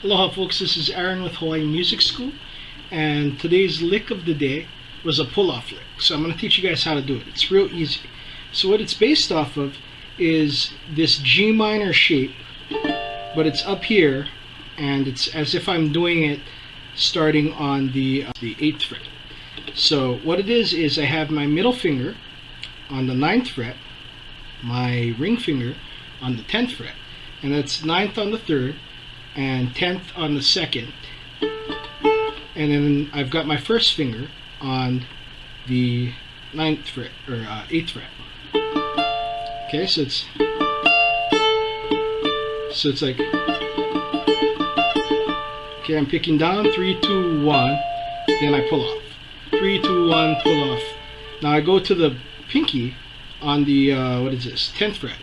Aloha folks, this is Aaron with Hawaii Music School, and today's lick of the day was a pull-off lick. So I'm going to teach you guys how to do it. It's real easy. So what it's based off of is this G minor shape, but it's up here, and it's as if I'm doing it starting on the 8th fret. So what it is I have my middle finger on the 9th fret, my ring finger on the 10th fret, and that's 9th on the 3rd, and 10th on the 2nd, and then I've got my first finger on the 9th fret or 8th fret. Okay, so it's like, okay, I'm picking down 3, 2, 1, then I pull off. 3, 2, 1, pull off. Now I go to the pinky on the what is this, 10th fret,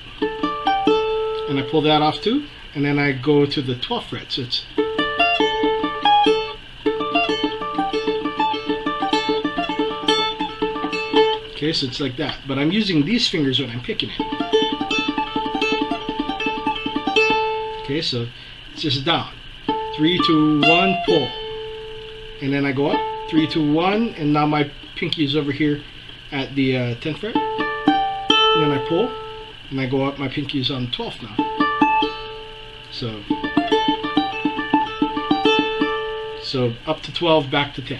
and I pull that off too. And then I go to the 12th fret, so it's okay, so it's like that. But I'm using these fingers when I'm picking it. Okay, so it's just down. 3, 2, 1, pull. And then I go up. 3, 2, 1, and now my pinky is over here at the 10th fret. And then I pull, and I go up. My pinky is on the 12th now. So up to 12, back to 10.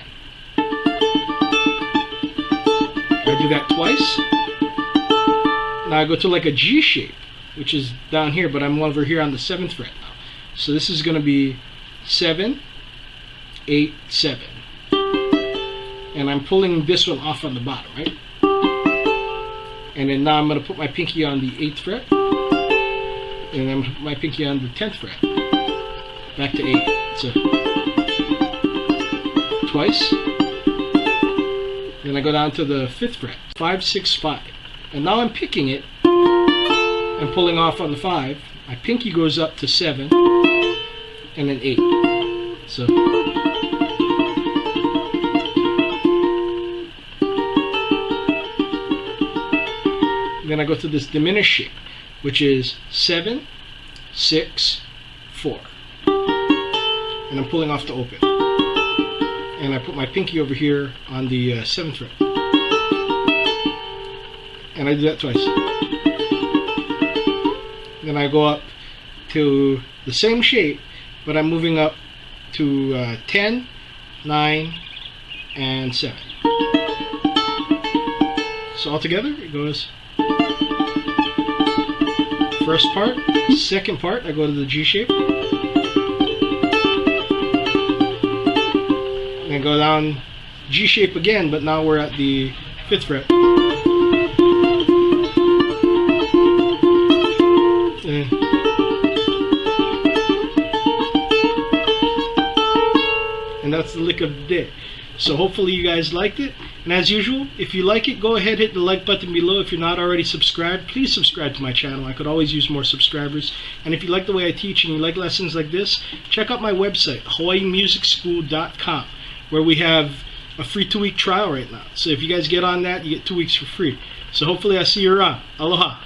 I do that twice. Now I go to like a G shape, which is down here, but I'm over here on the 7th fret now. So this is going to be 7, 8, 7. And I'm pulling this one off on the bottom, right? And then now I'm going to put my pinky on the 8th fret. And then my pinky on the 10th fret, back to 8. So twice. Then I go down to the 5th fret, 5, 6, 5. And now I'm picking it and pulling off on the 5. My pinky goes up to 7 and then 8. So then I go to this diminished shape, which is 7, 6, 4. And I'm pulling off to open. And I put my pinky over here on the 7th fret. And I do that twice. Then I go up to the same shape, but I'm moving up to 10, 9, and 7. So altogether, it goes first part, second part, I go to the G shape, and go down G shape again, but now we're at the 5th fret. And that's the lick of the day. So hopefully you guys liked it. And as usual, if you like it, go ahead, hit the like button below. If you're not already subscribed, please subscribe to my channel. I could always use more subscribers. And if you like the way I teach and you like lessons like this, check out my website, hawaiimusicschool.com, where we have a free 2-week trial right now. So if you guys get on that, you get 2 weeks for free. So hopefully I'll see you around. Aloha.